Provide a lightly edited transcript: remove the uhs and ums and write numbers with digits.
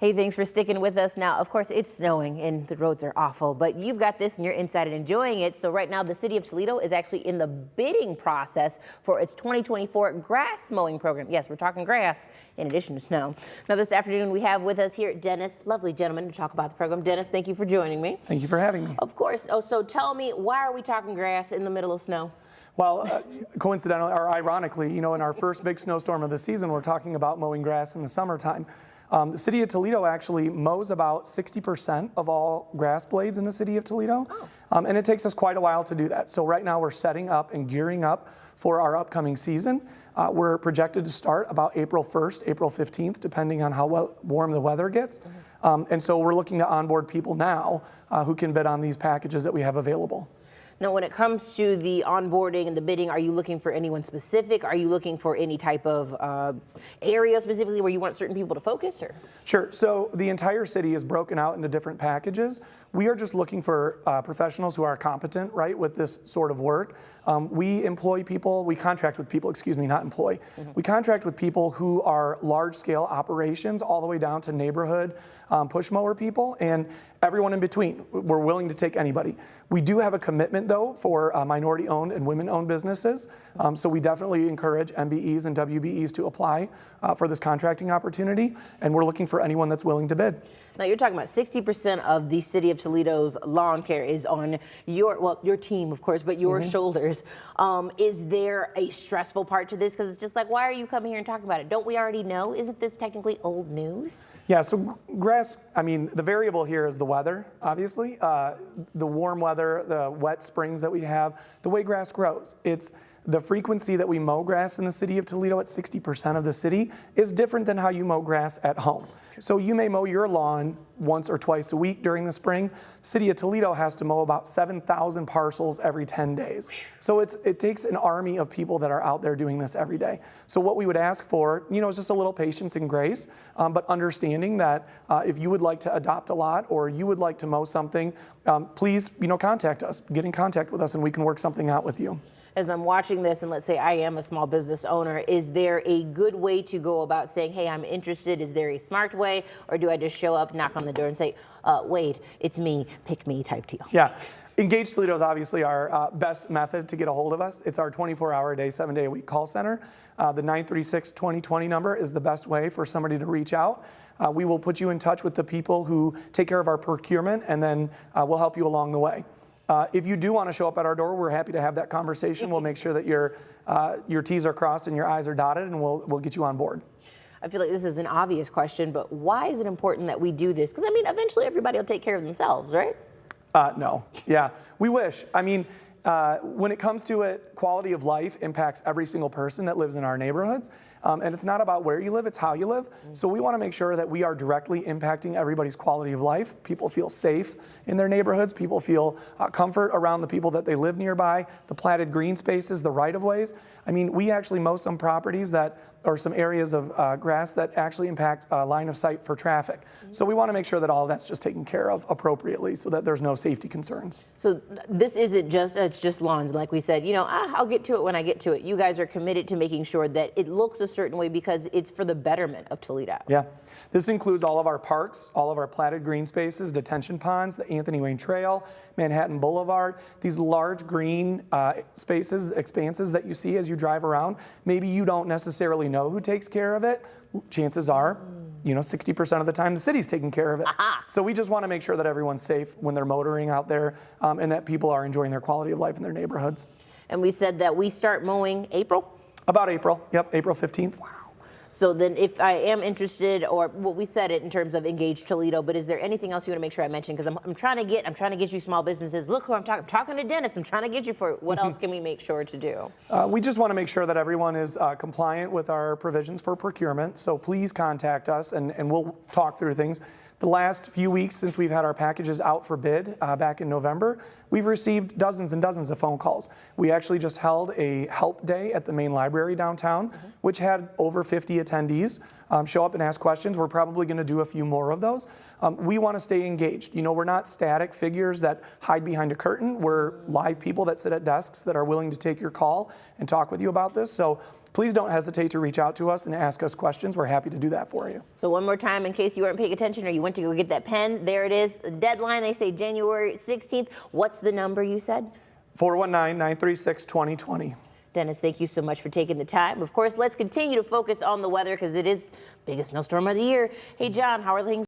Hey, thanks for sticking with us. Now, of course, it's snowing and the roads are awful, but you've got this and you're inside and enjoying it. So right now, the city of Toledo is actually in the bidding process for its 2024 grass mowing program. Yes, we're talking grass in addition to snow. Now, this afternoon, we have with us here Dennis, lovely gentleman, to talk about the program. Dennis, thank you for joining me. Thank you for having me. Of course. Oh, so tell me, why are we talking grass in the middle of snow? Well, coincidentally, or ironically, in our first big snowstorm of the season, we're talking about mowing grass in the summertime. The city of Toledo actually mows about 60% of all grass blades in the city of Toledo, and it takes us quite a while to do that. So right now we're setting up and gearing up for our upcoming season. We're projected to start about April 1st, April 15th, depending on how warm the weather gets. And so we're looking to onboard people now who can bid on these packages that we have available. Now, when it comes to the onboarding and the bidding, are you looking for anyone specific? Are you looking for any type of area specifically where you want certain people to focus? Or? Sure. So the entire city is broken out into different packages. We are just looking for professionals who are competent, right, with this sort of work. We contract with people, not employ. We contract with people who are large-scale operations all the way down to neighborhood push mower people and everyone in between. We're willing to take anybody. We do have a commitment, though, for minority-owned and women-owned businesses. So we definitely encourage MBEs and WBEs to apply for this contracting opportunity, and we're looking for anyone that's willing to bid. Now, you're talking about 60% of the city of Toledo's lawn care is on your team, of course, but your shoulders. Is there a stressful part to this? Because it's just like, why are you coming here and talking about it? Don't we already know? Isn't this technically old news? Yeah, so grass, the variable here is the weather, obviously. The warm weather, the wet springs that we have, the way grass grows. It's the frequency that we mow grass in the city of Toledo at 60% of the city is different than how you mow grass at home. So you may mow your lawn once or twice a week during the spring. City of Toledo has to mow about 7,000 parcels every 10 days. So it takes an army of people that are out there doing this every day. So what we would ask for, is just a little patience and grace, but understanding that if you would like to adopt a lot or you would like to mow something, please, contact us. Get in contact with us and we can work something out with you. As I'm watching this, and let's say I am a small business owner, is there a good way to go about saying, hey, I'm interested? Is there a smart way? Or do I just show up, knock on the door and say, Wade, it's me, pick me type deal? Yeah. Engage Toledo is obviously our best method to get a hold of us. It's our 24-hour-a-day, 7-day-a-week call center. The 936-2020 number is the best way for somebody to reach out. We will put you in touch with the people who take care of our procurement, and then we'll help you along the way. If you do want to show up at our door, we're happy to have that conversation. We'll make sure that your T's are crossed and your I's are dotted, and we'll get you on board. I feel like this is an obvious question, but why is it important that we do this? Because, eventually everybody will take care of themselves, right? No. Yeah, we wish. When it comes to it, quality of life impacts every single person that lives in our neighborhoods. And it's not about where you live, it's how you live. So we want to make sure that we are directly impacting everybody's quality of life. People feel safe in their neighborhoods. People feel comfort around the people that they live nearby, the platted green spaces, the right-of-ways. We actually mow some properties or some areas of grass that actually impact line of sight for traffic. So we want to make sure that all of that's just taken care of appropriately so that there's no safety concerns. So this isn't it's just lawns. Like we said, I'll get to it when I get to it. You guys are committed to making sure that it looks a certain way because it's for the betterment of Toledo. Yeah. This includes all of our parks, all of our platted green spaces, detention ponds, the Anthony Wayne Trail, Manhattan Boulevard, these large green spaces, expanses that you see as you drive around. Maybe you don't necessarily know who takes care of it. Chances are, 60% of the time the city's taking care of it. Aha. So we just want to make sure that everyone's safe when they're motoring out there and that people are enjoying their quality of life in their neighborhoods. And we said that we start mowing April? About April. Yep, April 15th. Wow. So then if I am interested, or we said it in terms of Engage Toledo, but is there anything else you want to make sure I mention? Because I'm trying to get you small businesses. Look who I'm talking to Dennis. I'm trying to get you for it. What else can we make sure to do? We just want to make sure that everyone is compliant with our provisions for procurement. So please contact us and we'll talk through things. The last few weeks since we've had our packages out for bid back in November, we've received dozens and dozens of phone calls. We actually just held a help day at the main library downtown, which had over 50 attendees show up and ask questions. We're probably going to do a few more of those. We want to stay engaged. We're not static figures that hide behind a curtain. We're live people that sit at desks that are willing to take your call and talk with you about this. So please don't hesitate to reach out to us and ask us questions. We're happy to do that for you. So one more time, in case you weren't paying attention or you went to go get that pen, there it is. The deadline, they say January 16th. What's the number you said? 419-936-2020. Dennis, thank you so much for taking the time. Of course, let's continue to focus on the weather because it is the biggest snowstorm of the year. Hey, John, how are things?